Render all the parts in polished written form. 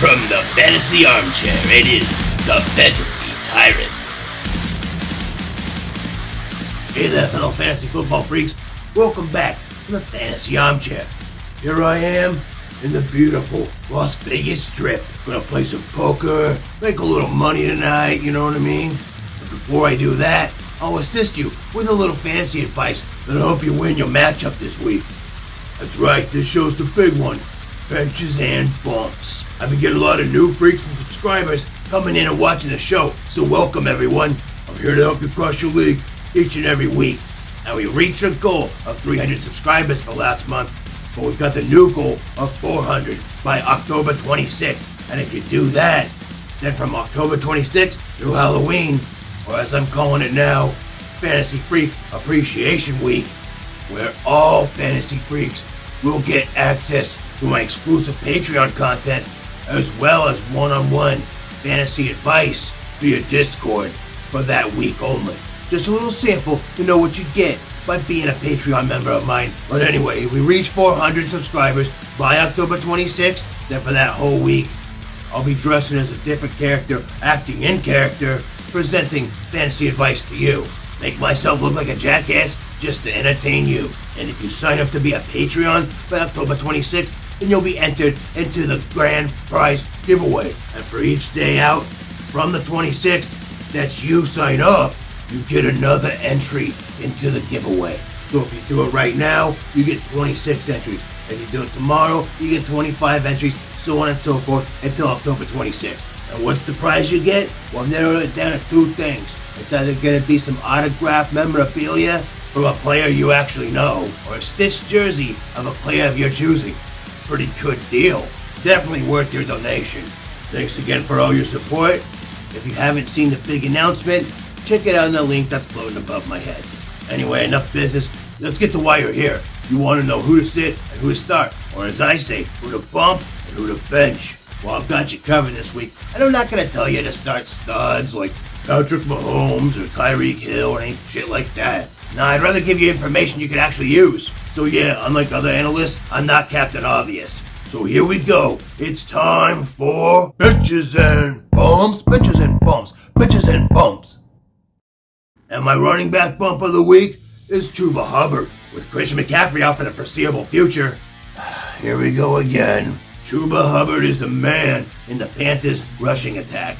From the Fantasy Armchair, it is the Fantasy TyRant. Hey there, fellow fantasy football freaks. Welcome back to the Fantasy Armchair. Here I am in the beautiful Las Vegas Strip. Gonna play some poker, make a little money tonight, you know what I mean? But before I do that, I'll assist you with a little fantasy advice that'll help you win your matchup this week. That's right, this show's the big one. Benches and bumps. I've been getting a lot of new freaks and subscribers coming in and watching the show, so welcome everyone. I'm here to help you crush your league each and every week. Now we reached our goal of 300 subscribers for last month, but we've got the new goal of 400 by October 26th. And if you do that, then from October 26th through Halloween, or as I'm calling it now, Fantasy Freak Appreciation Week, where all fantasy freaks will get access to my exclusive Patreon content, as well as one-on-one fantasy advice via Discord for that week only. Just a little sample to know what you get by being a Patreon member of mine. But anyway, if we reach 400 subscribers by October 26th, then for that whole week, I'll be dressing as a different character, acting in character, presenting fantasy advice to you. Make myself look like a jackass just to entertain you. And if you sign up to be a Patreon by October 26th, then you'll be entered into the grand prize giveaway. And for each day out from the 26th that you sign up, you get another entry into the giveaway. So if you do it right now, you get 26 entries. If you do it tomorrow, you get 25 entries, so on and so forth until October 26th. And what's the prize you get? Well, I've narrowed it down to two things. It's either going to be some autographed memorabilia from a player you actually know, or a stitched jersey of a player of your choosing. Pretty good deal. Definitely worth your donation. Thanks again for all your support. If you haven't seen the big announcement, check it out in the link that's floating above my head. Anyway, enough business. Let's get to why you're here. You want to know who to sit and who to start, or as I say, who to bump and who to bench. Well, I've got you covered this week, and I'm not going to tell you to start studs like Patrick Mahomes or Tyreek Hill or any shit like that. Nah, I'd rather give you information you can actually use. So yeah, unlike other analysts, I'm not Captain Obvious. So here we go. It's time for benches and bumps, benches and bumps, benches and bumps. And my running back bump of the week is Chuba Hubbard. With Christian McCaffrey out for the foreseeable future, here we go again. Chuba Hubbard is the man in the Panthers' rushing attack.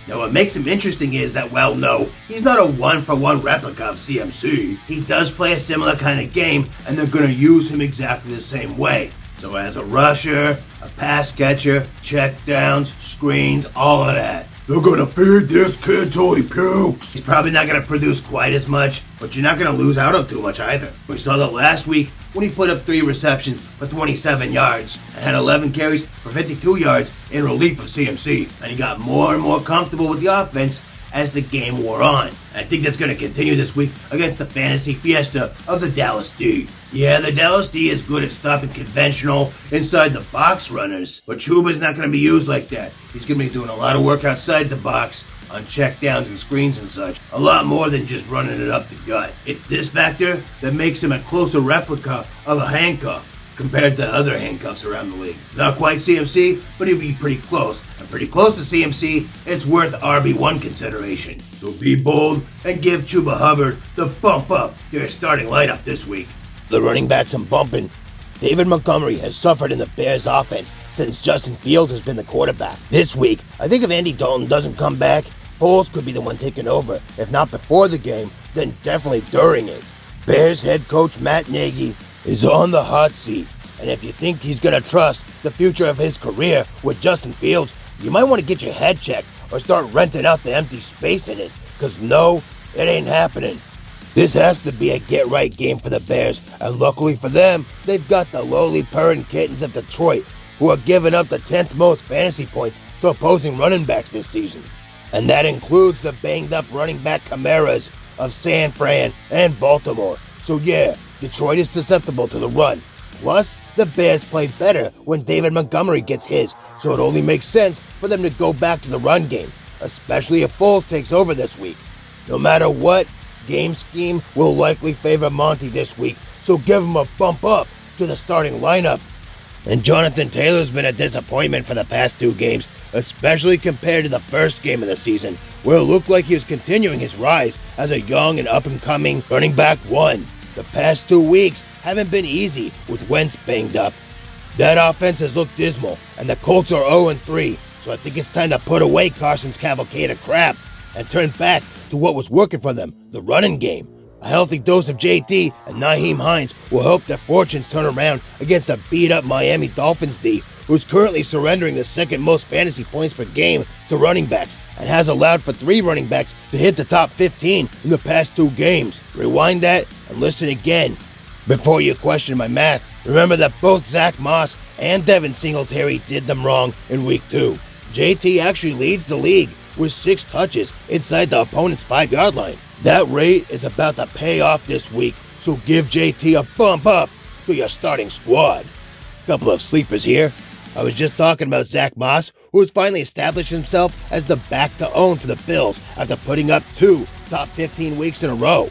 Now what makes him interesting is that, well, no, he's not a one-for-one replica of CMC. He does play a similar kind of game, and they're going to use him exactly the same way. So as a rusher, a pass catcher, checkdowns, screens, all of that. They're going to feed this kid till he pukes. He's probably not going to produce quite as much, but you're not going to lose out on too much either. We saw that last week when he put up 3 receptions for 27 yards and had 11 carries for 52 yards in relief of CMC. And he got more and more comfortable with the offense as the game wore on. I think that's going to continue this week against the fantasy fiesta of the Dallas D. Yeah, the Dallas D is good at stopping conventional inside the box runners, but Chuba's not going to be used like that. He's going to be doing a lot of work outside the box on checkdowns and screens and such. A lot more than just running it up the gut. It's this factor that makes him a closer replica of a handcuff compared to other handcuffs around the league. Not quite CMC, but he'll be pretty close. And pretty close to CMC, it's worth RB1 consideration. So be bold and give Chuba Hubbard the bump up to your starting lineup this week. The running backs I'm bumping. David Montgomery has suffered in the Bears offense since Justin Fields has been the quarterback. This week, I think if Andy Dalton doesn't come back, Foles could be the one taking over. If not before the game, then definitely during it. Bears head coach Matt Nagy is on the hot seat. And if you think he's going to trust the future of his career with Justin Fields, you might want to get your head checked or start renting out the empty space in it. Because no, it ain't happening. This has to be a get-right game for the Bears. And luckily for them, they've got the lowly purring kittens of Detroit, who are giving up the 10th most fantasy points to opposing running backs this season. And that includes the banged-up running back chimeras of San Fran and Baltimore. So yeah, Detroit is susceptible to the run. Plus, the Bears play better when David Montgomery gets his, so it only makes sense for them to go back to the run game, especially if Foles takes over this week. No matter what, game scheme will likely favor Monty this week, so give him a bump up to the starting lineup. And Jonathan Taylor's been a disappointment for the past 2 games, especially compared to the first game of the season, where it looked like he was continuing his rise as a young and up-and-coming running back 1. The past 2 weeks haven't been easy with Wentz banged up. That offense has looked dismal, and the Colts are 0-3, so I think it's time to put away Carson's cavalcade of crap and turn back to what was working for them, the running game. A healthy dose of JT and Nyheim Hines will help their fortunes turn around against a beat-up Miami Dolphins D, who's currently surrendering the second most fantasy points per game to running backs and has allowed for 3 running backs to hit the top 15 in the past 2 games. Rewind that and listen again. Before you question my math, remember that both Zach Moss and Devin Singletary did them wrong in week 2. JT actually leads the league with 6 touches inside the opponent's 5-yard line. That rate is about to pay off this week, so give JT a bump up to your starting squad. Couple of sleepers here. I was just talking about Zach Moss, who has finally established himself as the back to own for the Bills after putting up 2 top 15 weeks in a row.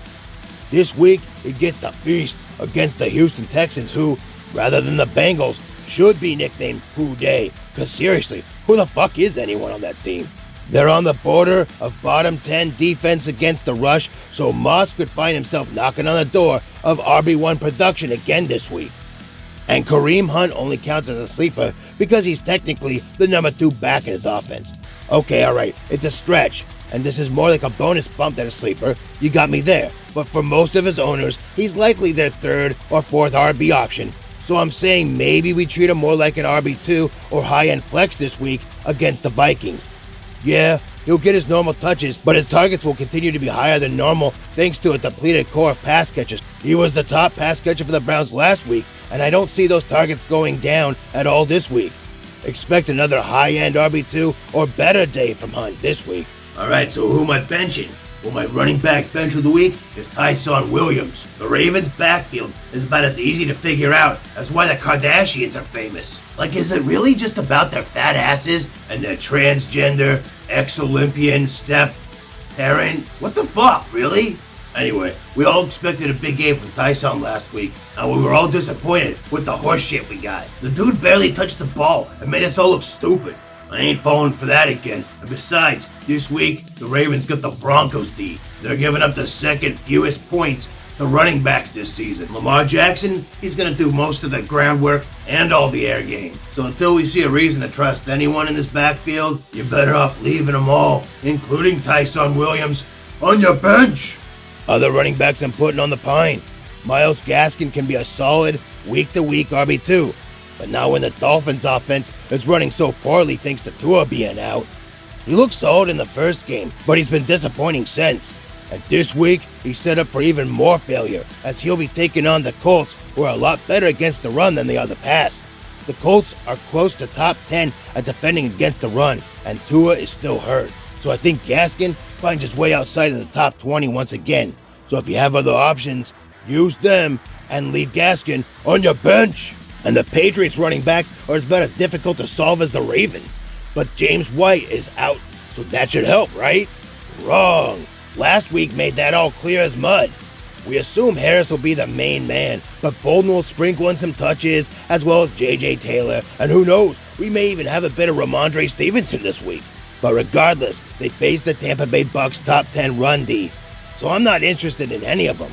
This week, he gets the feast against the Houston Texans, who, rather than the Bengals, should be nicknamed Who Day, because seriously, who the fuck is anyone on that team? They're on the border of bottom 10 defense against the rush, so Moss could find himself knocking on the door of RB1 production again this week. And Kareem Hunt only counts as a sleeper because he's technically the number 2 back in his offense. Okay, alright, it's a stretch, and this is more like a bonus bump than a sleeper. You got me there. But for most of his owners, he's likely their 3rd or 4th RB option. So I'm saying maybe we treat him more like an RB2 or high-end flex this week against the Vikings. Yeah, he'll get his normal touches, but his targets will continue to be higher than normal thanks to a depleted core of pass catchers. He was the top pass catcher for the Browns last week, and I don't see those targets going down at all this week. Expect another high-end RB2 or better day from Hunt this week. Alright, so who am I benching? Well, my running back bench of the week is Ty'Son Williams. The Ravens' backfield is about as easy to figure out as why the Kardashians are famous. Like, is it really just about their fat asses and their transgender, ex-Olympian step parent? What the fuck, really? Anyway, we all expected a big game from Ty'Son last week, and we were all disappointed with the horse shit we got. The dude barely touched the ball and made us all look stupid. I ain't falling for that again. And besides, this week, the Ravens got the Broncos D. They're giving up the 2nd fewest points to running backs this season. Lamar Jackson, he's going to do most of the groundwork and all the air game. So until we see a reason to trust anyone in this backfield, you're better off leaving them all, including Ty'Son Williams, on your bench. Other running backs I'm putting on the pine. Myles Gaskin can be a solid week-to-week RB2. But now when the Dolphins' offense is running so poorly thanks to Tua being out, he looked solid in the first game, but he's been disappointing since. And this week, he's set up for even more failure, as he'll be taking on the Colts, who are a lot better against the run than they are the pass. The Colts are close to top 10 at defending against the run, and Tua is still hurt. So I think Gaskin finds his way outside of the top 20 once again. So if you have other options, use them and leave Gaskin on your bench. And the Patriots running backs are about as difficult to solve as the Ravens. But James White is out, so that should help, right? Wrong. Last week made that all clear as mud. We assume Harris will be the main man, but Bolden will sprinkle in some touches, as well as J.J. Taylor, and who knows, we may even have a bit of Ramondre Stevenson this week. But regardless, they face the Tampa Bay Bucks top 10 run D, so I'm not interested in any of them.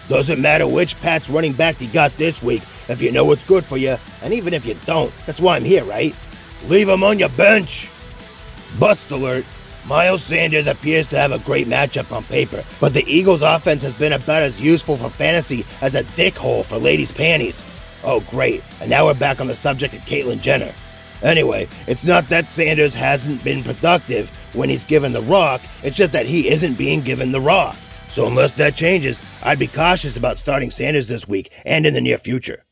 Doesn't matter which Pats running back you got this week, if you know what's good for you, and even if you don't, that's why I'm here, right? Leave him on your bench. Bust alert. Miles Sanders appears to have a great matchup on paper, but the Eagles' offense has been about as useful for fantasy as a dick hole for ladies' panties. Oh great, and now we're back on the subject of Caitlyn Jenner. Anyway, it's not that Sanders hasn't been productive when he's given the rock, it's just that he isn't being given the rock. So unless that changes, I'd be cautious about starting Sanders this week and in the near future.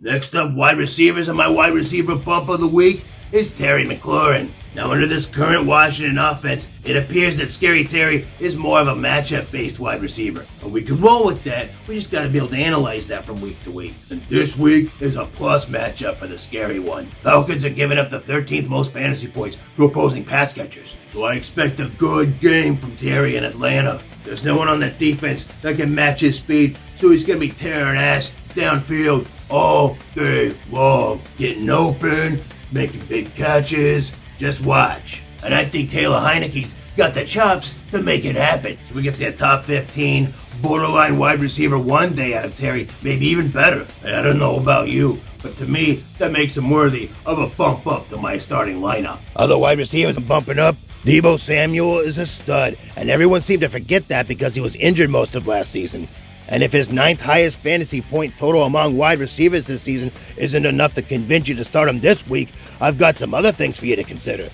Next up, wide receivers, and my wide receiver bump of the week is Terry McLaurin. Now, under this current Washington offense, it appears that Scary Terry is more of a matchup-based wide receiver. And we can roll with that, we just gotta be able to analyze that from week to week. And this week is a plus matchup for the scary one. Falcons are giving up the 13th most fantasy points to opposing pass catchers. So I expect a good game from Terry in Atlanta. There's no one on that defense that can match his speed, so he's gonna be tearing ass downfield all day long. getting open, making big catches. Just watch. And I think Taylor Heineke's got the chops to make it happen. We can see a top 15 borderline wide receiver one day out of Terry, maybe even better. And I don't know about you, but to me, that makes him worthy of a bump up to my starting lineup. Other wide receivers I'm bumping up. Deebo Samuel is a stud, and everyone seemed to forget that because he was injured most of last season. And if his 9th highest fantasy point total among wide receivers this season isn't enough to convince you to start him this week, I've got some other things for you to consider.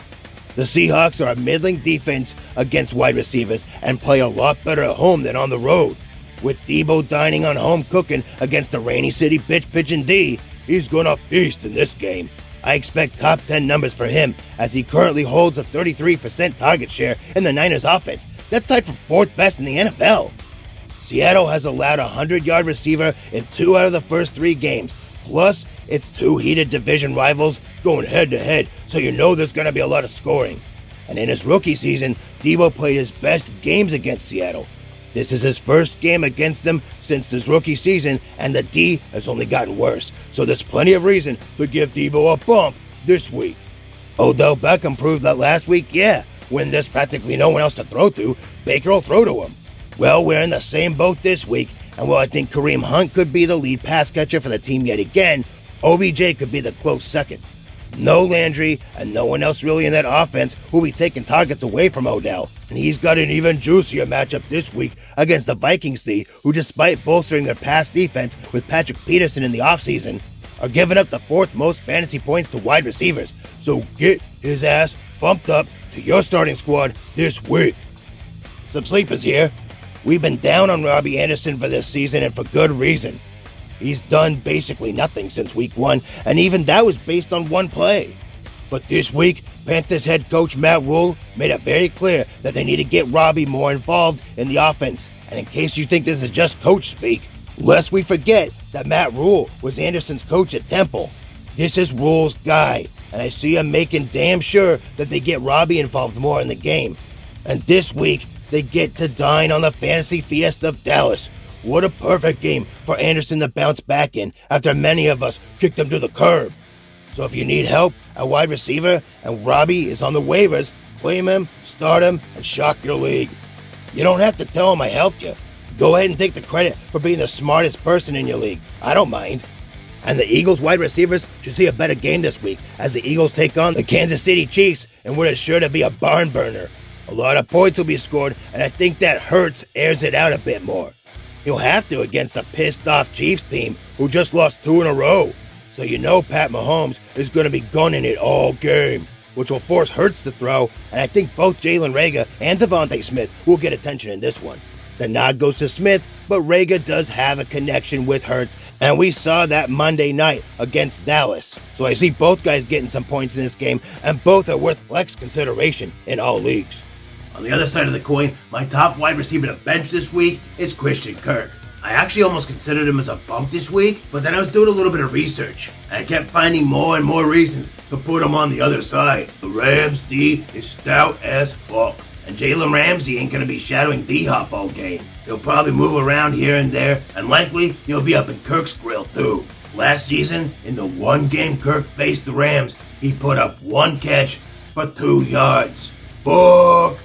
The Seahawks are a middling defense against wide receivers and play a lot better at home than on the road. With Deebo dining on home cooking against the Rainy City bitch pitching D, he's gonna feast in this game. I expect top 10 numbers for him as he currently holds a 33% target share in the Niners offense. That's tied for 4th best in the NFL. Seattle has allowed a 100-yard receiver in 2 out of the first 3 games. Plus, it's 2 heated division rivals going head-to-head, so you know there's going to be a lot of scoring. And in his rookie season, Deebo played his best games against Seattle. This is his first game against them since his rookie season, and the D has only gotten worse, so there's plenty of reason to give Deebo a bump this week. Odell Beckham proved that last week, when there's practically no one else to throw to, Baker will throw to him. Well, we're in the same boat this week, and while I think Kareem Hunt could be the lead pass catcher for the team yet again, OBJ could be the close second. No Landry, and no one else really in that offense who'll be taking targets away from Odell. And he's got an even juicier matchup this week against the Vikings D, who despite bolstering their pass defense with Patrick Peterson in the offseason, are giving up the 4th most fantasy points to wide receivers. So get his ass bumped up to your starting squad this week. Some sleepers here. We've been down on Robbie Anderson for this season, and for good reason. He's done basically nothing since week 1, and even that was based on 1 play. But this week, Panthers head coach Matt Rule made it very clear that they need to get Robbie more involved in the offense. And in case you think this is just coach speak, lest we forget that Matt Rule was Anderson's coach at Temple. This is Rule's guy, and I see him making damn sure that they get Robbie involved more in the game. And this week, they get to dine on the fantasy fiesta of Dallas. What a perfect game for Anderson to bounce back in after many of us kicked him to the curb. So if you need help at wide receiver and Robbie is on the waivers, claim him, start him, and shock your league. You don't have to tell him I helped you. Go ahead and take the credit for being the smartest person in your league. I don't mind. And the Eagles wide receivers should see a better game this week as the Eagles take on the Kansas City Chiefs in what is sure to be a barn burner. A lot of points will be scored, and I think that Hurts airs it out a bit more. He'll have to against a pissed-off Chiefs team who just lost 2 in a row. So you know Pat Mahomes is going to be gunning it all game, which will force Hurts to throw, and I think both Jalen Reagor and Devontae Smith will get attention in this one. The nod goes to Smith, but Reagor does have a connection with Hurts, and we saw that Monday night against Dallas. So I see both guys getting some points in this game, and both are worth flex consideration in all leagues. On the other side of the coin, my top wide receiver to bench this week is Christian Kirk. I actually almost considered him as a bump this week, but then I was doing a little bit of research, and I kept finding more and more reasons to put him on the other side. The Rams D is stout as fuck, and Jalen Ramsey ain't gonna be shadowing D-Hop all game. He'll probably move around here and there, and likely he'll be up in Kirk's grill too. Last season, in the 1 game Kirk faced the Rams, he put up 1 catch for 2 yards. Fuck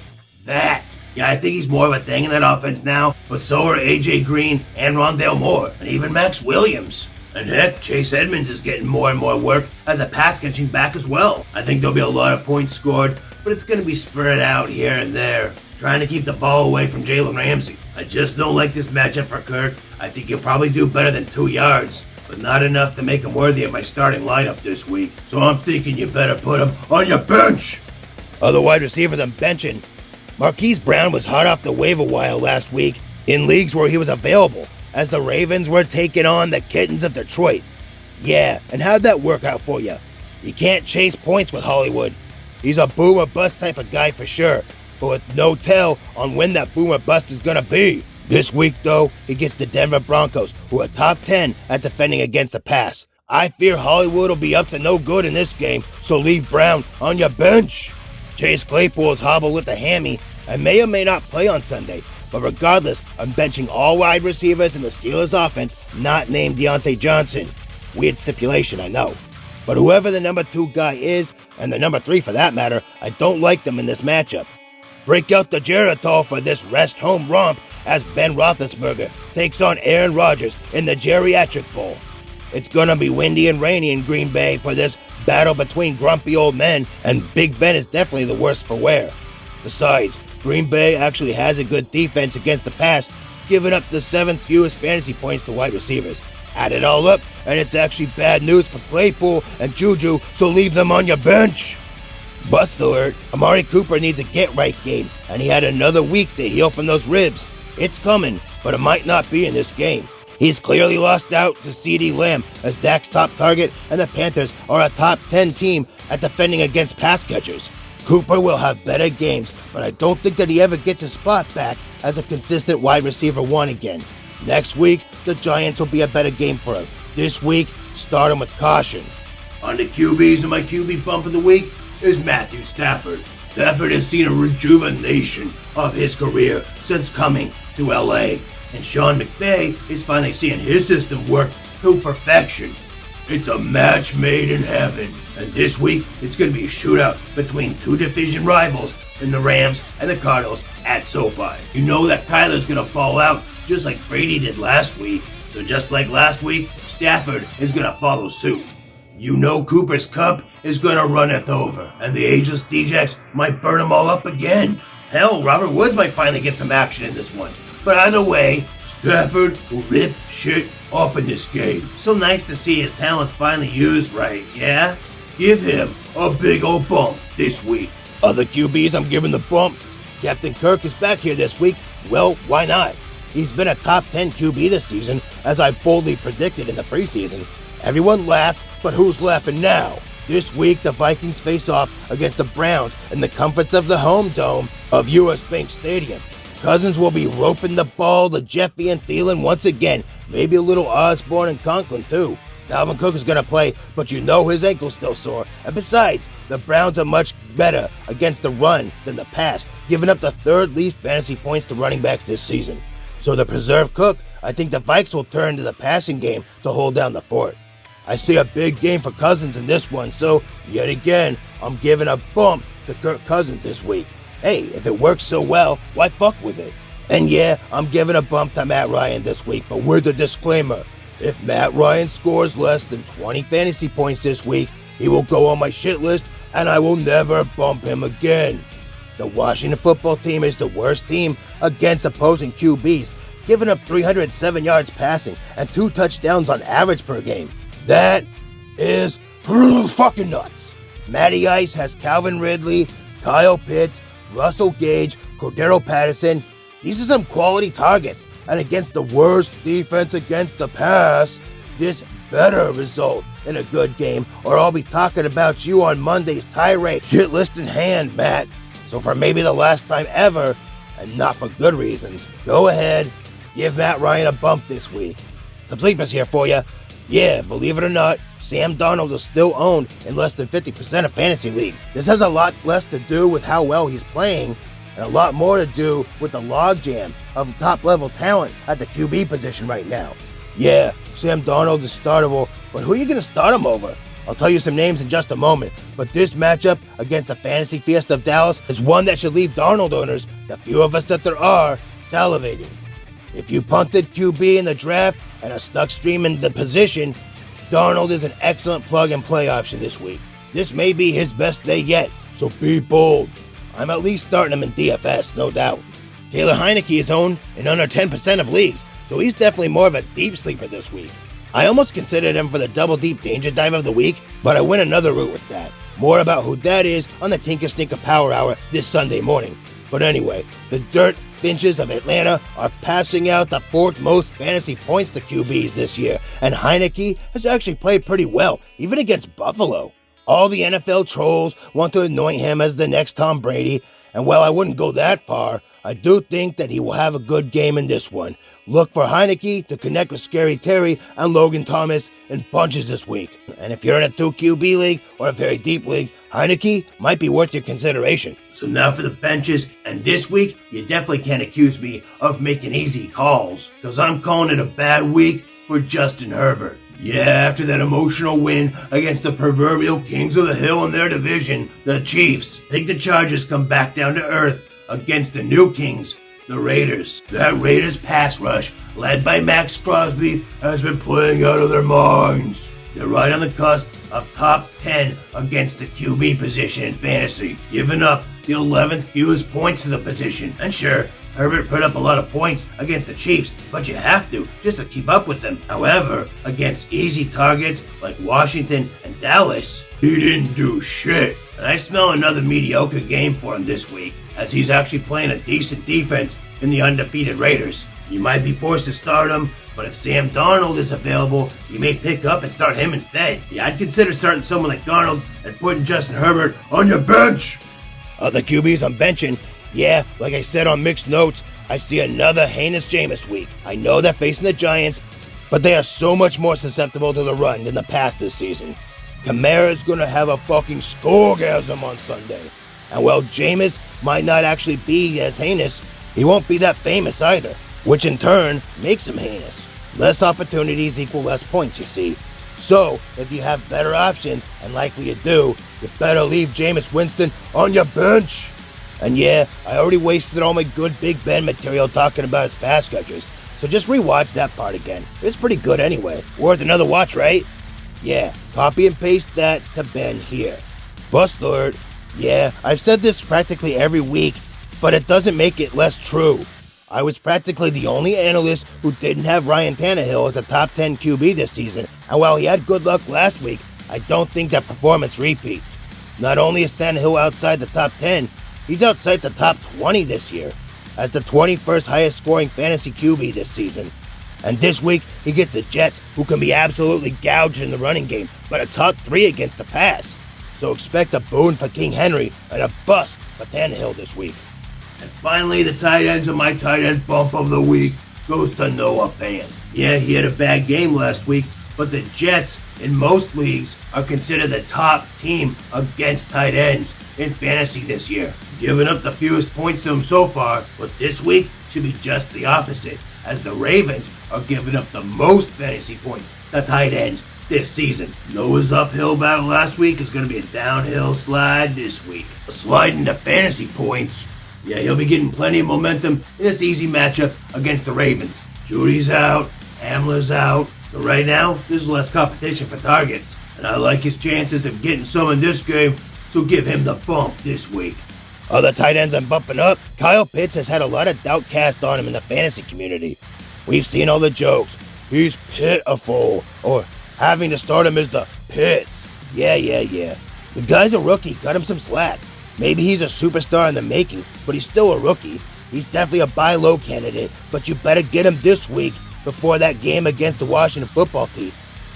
that. Yeah, I think he's more of a thing in that offense now, but so are A.J. Green and Rondale Moore, and even Max Williams. And heck, Chase Edmonds is getting more and more work as a pass-catching back as well. I think there'll be a lot of points scored, but it's going to be spread out here and there, trying to keep the ball away from Jalen Ramsey. I just don't like this matchup for Kirk. I think he'll probably do better than 2 yards, but not enough to make him worthy of my starting lineup this week. So I'm thinking you better put him on your bench. Other wide receivers I'm benching. Marquise Brown was hot off the waiver wire last week in leagues where he was available, as the Ravens were taking on the Kittens of Detroit. Yeah, and how'd that work out for you? You can't chase points with Hollywood. He's a boom or bust type of guy for sure, but with no tell on when that boom or bust is gonna be. This week though, he gets the Denver Broncos, who are top 10 at defending against the pass. I fear Hollywood will be up to no good in this game, so leave Brown on your bench. Chase Claypool is hobbled with a hammy and may or may not play on Sunday, but regardless, I'm benching all wide receivers in the Steelers offense not named Deontay Johnson. Weird stipulation, I know. But whoever the number 2 guy is, and the number 3 for that matter, I don't like them in this matchup. Break out the Geritol for this rest home romp as Ben Roethlisberger takes on Aaron Rodgers in the Geriatric Bowl. It's gonna be windy and rainy in Green Bay for this battle between grumpy old men, and Big Ben is definitely the worst for wear. Besides, Green Bay actually has a good defense against the pass, giving up the 7th fewest fantasy points to wide receivers. Add it all up, and it's actually bad news for Claypool and Juju, so leave them on your bench. Bust alert, Amari Cooper needs a get-right game, and he had another week to heal from those ribs. It's coming, but it might not be in this game. He's clearly lost out to CeeDee Lamb as Dak's top target, and the Panthers are a top 10 team at defending against pass catchers. Cooper will have better games, but I don't think that he ever gets his spot back as a consistent wide receiver 1 again. Next week, the Giants will be a better game for him. This week, start him with caution. On the QBs, and my QB bump of the week is Matthew Stafford. Stafford has seen a rejuvenation of his career since coming to LA, and Sean McVay is finally seeing his system work to perfection. It's a match made in heaven, and this week it's going to be a shootout between 2 division rivals in the Rams and the Cardinals at SoFi. You know that Kyler's going to ball out just like Brady did last week, so just like last week, Stafford is going to follow suit. You know Cooper's cup is going to runneth over, and the ageless DJs might burn them all up again. Hell, Robert Woods might finally get some action in this one. But either way, Stafford will rip shit up in this game. So nice to see his talents finally used right, yeah? Give him a big old bump this week. Other QBs I'm giving the bump. Captain Kirk is back here this week. Well, why not? He's been a top 10 QB this season, as I boldly predicted in the preseason. Everyone laughed, but who's laughing now? This week, the Vikings face off against the Browns in the comforts of the home dome of US Bank Stadium. Cousins will be roping the ball to Jeffy and Thielen once again, maybe a little Osborne and Conklin too. Dalvin Cook is going to play, but you know his ankle's still sore. And besides, the Browns are much better against the run than the pass, giving up the 3rd least fantasy points to running backs this season. So to preserve Cook, I think the Vikes will turn to the passing game to hold down the fort. I see a big game for Cousins in this one, so yet again, I'm giving a bump to Kirk Cousins this week. Hey, if it works so well, why fuck with it? And yeah, I'm giving a bump to Matt Ryan this week, but with a disclaimer. If Matt Ryan scores less than 20 fantasy points this week, he will go on my shit list, and I will never bump him again. The Washington football team is the worst team against opposing QBs, giving up 307 yards passing and 2 touchdowns on average per game. That is fucking nuts. Matty Ice has Calvin Ridley, Kyle Pitts, Russell Gage, Cordero Patterson. These are some quality targets, and against the worst defense against the pass, this better result in a good game, or I'll be talking about you on Monday's TyRant shit list in hand, Matt. So for maybe the last time ever, and not for good reasons, go ahead, give Matt Ryan a bump this week. Some sleepers here for you. Yeah, believe it or not, Sam Darnold is still owned in less than 50% of fantasy leagues. This has a lot less to do with how well he's playing, and a lot more to do with the logjam of top-level talent at the QB position right now. Yeah, Sam Darnold is startable, but who are you going to start him over? I'll tell you some names in just a moment, but this matchup against the Fantasy Fiesta of Dallas is one that should leave Darnold owners, the few of us that there are, salivating. If you punted QB in the draft and are stuck streaming the position, Darnold is an excellent plug-and-play option this week. This may be his best day yet, so be bold. I'm at least starting him in DFS, no doubt. Taylor Heineke is owned in under 10% of leagues, so he's definitely more of a deep sleeper this week. I almost considered him for the double deep danger dive of the week, but I went another route with that. More about who that is on the Tinker Stinker Power Hour this Sunday morning. But anyway, the Dirt Finches of Atlanta are passing out the 4th most fantasy points to QBs this year, and Heineke has actually played pretty well, even against Buffalo. All the NFL trolls want to anoint him as the next Tom Brady, and while I wouldn't go that far, I do think that he will have a good game in this one. Look for Heineke to connect with Scary Terry and Logan Thomas in bunches this week. And if you're in a 2 QB league or a very deep league, Heineke might be worth your consideration. So now for the benches, and this week, you definitely can't accuse me of making easy calls, because I'm calling it a bad week for Justin Herbert. Yeah, after that emotional win against the proverbial kings of the hill in their division, the Chiefs, I think the Chargers come back down to earth against the new kings, the Raiders. That Raiders pass rush, led by Max Crosby, has been playing out of their minds. They're right on the cusp of top 10 against the QB position in fantasy, giving up the 11th fewest points to the position. And sure, Herbert put up a lot of points against the Chiefs, but you have to, just to keep up with them. However, against easy targets like Washington and Dallas, he didn't do shit. And I smell another mediocre game for him this week, as he's actually playing a decent defense in the undefeated Raiders. You might be forced to start him, but if Sam Darnold is available, you may pick up and start him instead. Yeah, I'd consider starting someone like Darnold and putting Justin Herbert on your bench. The QBs I'm benching, yeah, like I said on Mixed Notes, I see another heinous Jameis week. I know they're facing the Giants, but they are so much more susceptible to the run than the pass this season. Kamara's gonna have a fucking scoregasm on Sunday. And while Jameis might not actually be as heinous, he won't be that famous either, which in turn makes him heinous. Less opportunities equal less points, you see. So, if you have better options, and likely you do, you better leave Jameis Winston on your bench. And yeah, I already wasted all my good Big Ben material talking about his pass catchers, so just rewatch that part again. It's pretty good anyway. Worth another watch, right? Yeah, copy and paste that to Ben here. Bust alert. Yeah, I've said this practically every week, but it doesn't make it less true. I was practically the only analyst who didn't have Ryan Tannehill as a top 10 QB this season, and while he had good luck last week, I don't think that performance repeats. Not only is Tannehill outside the top 10, he's outside the top 20 this year, as the 21st highest scoring fantasy QB this season. And this week, he gets the Jets, who can be absolutely gouged in the running game, but a top 3 against the pass. So expect a boon for King Henry and a bust for Tannehill this week. And finally, the tight ends of my tight end bump of the week goes to Noah Fant. Yeah, he had a bad game last week, but the Jets, in most leagues, are considered the top team against tight ends in fantasy this year, giving up the fewest points to him so far, but this week should be just the opposite, as the Ravens are giving up the most fantasy points to tight ends this season. Noah's uphill battle last week is going to be a downhill slide this week. A slide into fantasy points. Yeah, he'll be getting plenty of momentum in this easy matchup against the Ravens. Judy's out, Hamler's out, so right now, there's less competition for targets. And I like his chances of getting some in this game, so give him the bump this week. Other tight ends I'm bumping up, Kyle Pitts has had a lot of doubt cast on him in the fantasy community. We've seen all the jokes. He's pitiful, or having to start him is the pits. Yeah. The guy's a rookie, cut him some slack. Maybe he's a superstar in the making, but he's still a rookie. He's definitely a buy low candidate, but you better get him this week before that game against the Washington football team.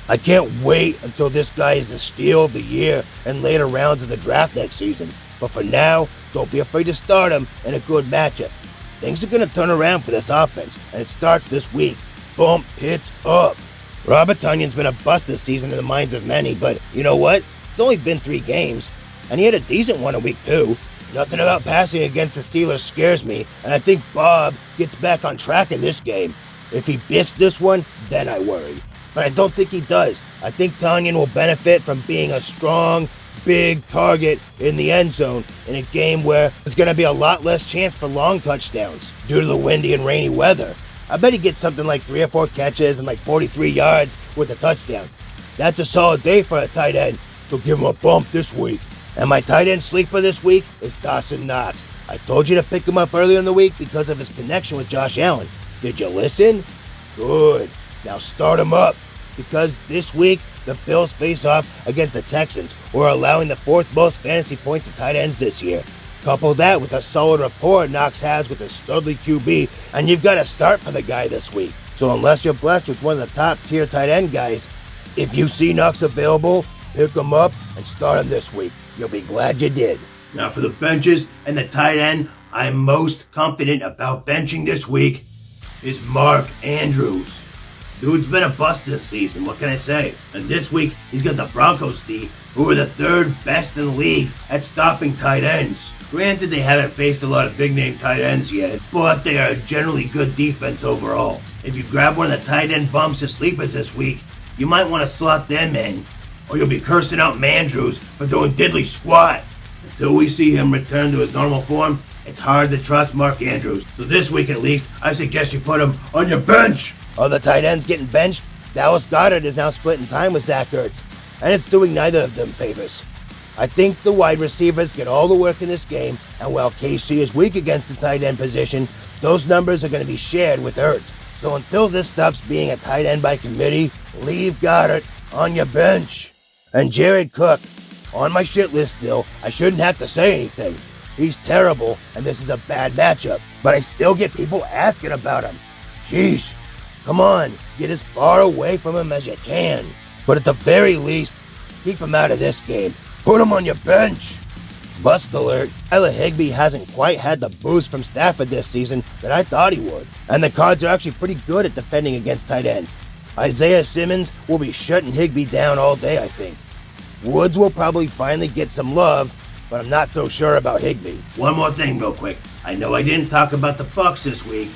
I can't wait until this guy is the steal of the year in later rounds of the draft next season. But for now, don't be afraid to start him in a good matchup. Things are going to turn around for this offense, and it starts this week. Bump Pitts up. Robert Tonyan's been a bust this season in the minds of many, but you know what? It's only been 3 games, and he had a decent one in week 2. Nothing about passing against the Steelers scares me, and I think Bob gets back on track in this game. If he biffs this one, then I worry. But I don't think he does. I think Tonyan will benefit from being a strong, big target in the end zone in a game where there's going to be a lot less chance for long touchdowns due to the windy and rainy weather. I bet he gets something like 3 or 4 catches and like 43 yards with a touchdown. That's a solid day for a tight end, so give him a bump this week. And my tight end sleeper this week is Dawson Knox. I told you to pick him up earlier in the week because of his connection with Josh Allen. Did you listen? Good. Now start him up, because this week the Bills face off against the Texans, who are allowing the 4th most fantasy points to tight ends this year. Couple that with a solid rapport Knox has with his Studley QB, and you've got to start for the guy this week. So unless you're blessed with one of the top tier tight end guys, if you see Knox available, pick him up and start him this week. You'll be glad you did. Now for the benches and the tight end I'm most confident about benching this week is Mark Andrews. Dude's been a bust this season, what can I say? And this week, he's got the Broncos D, who are the 3rd best in the league at stopping tight ends. Granted, they haven't faced a lot of big-name tight ends yet, but they are a generally good defense overall. If you grab one of the tight end bumps as sleepers this week, you might want to slot them in, or you'll be cursing out Mandrews for doing diddly squat. Until we see him return to his normal form, it's hard to trust Mark Andrews. So this week at least, I suggest you put him on your bench. Other tight ends getting benched. Dallas Goedert is now splitting time with Zach Ertz, and it's doing neither of them favors. I think the wide receivers get all the work in this game, and while KC is weak against the tight end position, those numbers are going to be shared with Ertz. So until this stops being a tight end by committee, leave Goedert on your bench. And Jared Cook, on my shit list still. I shouldn't have to say anything. He's terrible, and this is a bad matchup, but I still get people asking about him. Sheesh. Come on, get as far away from him as you can. But at the very least, keep him out of this game. Put him on your bench. Bust alert, Tyler Higbee hasn't quite had the boost from Stafford this season that I thought he would. And the Cards are actually pretty good at defending against tight ends. Isaiah Simmons will be shutting Higbee down all day, I think. Woods will probably finally get some love, but I'm not so sure about Higbee. One more thing real quick. I know I didn't talk about the Bucs this week,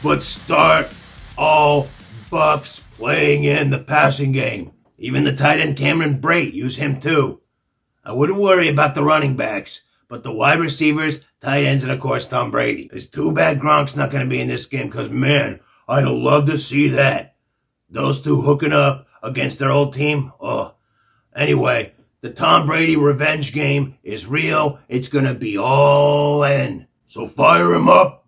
but start all Bucs playing in the passing game. Even the tight end Cameron Brate, use him too. I wouldn't worry about the running backs, but the wide receivers, tight ends, and of course Tom Brady. It's too bad Gronk's not going to be in this game because, man, I'd love to see that. Those two hooking up against their old team, oh. Anyway, the Tom Brady revenge game is real. It's going to be all in. So fire him up.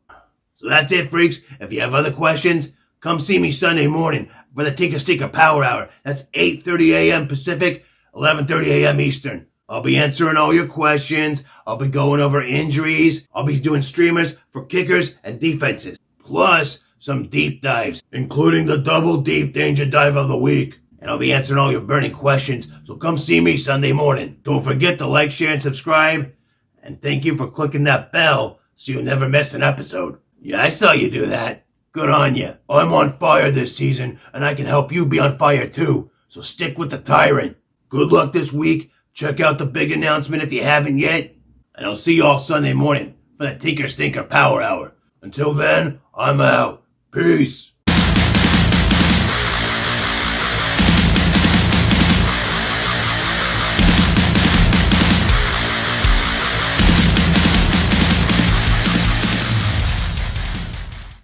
So that's it, freaks. If you have other questions, come see me Sunday morning for the Tinker Stinker Power Hour. That's 8:30 a.m. Pacific, 11:30 a.m. Eastern. I'll be answering all your questions. I'll be going over injuries. I'll be doing streamers for kickers and defenses. Plus, some deep dives, including the double deep danger dive of the week. And I'll be answering all your burning questions. So come see me Sunday morning. Don't forget to like, share, and subscribe. And thank you for clicking that bell so you'll never miss an episode. Yeah, I saw you do that. Good on you. I'm on fire this season, and I can help you be on fire too. So stick with the TyRant. Good luck this week. Check out the big announcement if you haven't yet. And I'll see you all Sunday morning for the Tinker Stinker Power Hour. Until then, I'm out. Peace.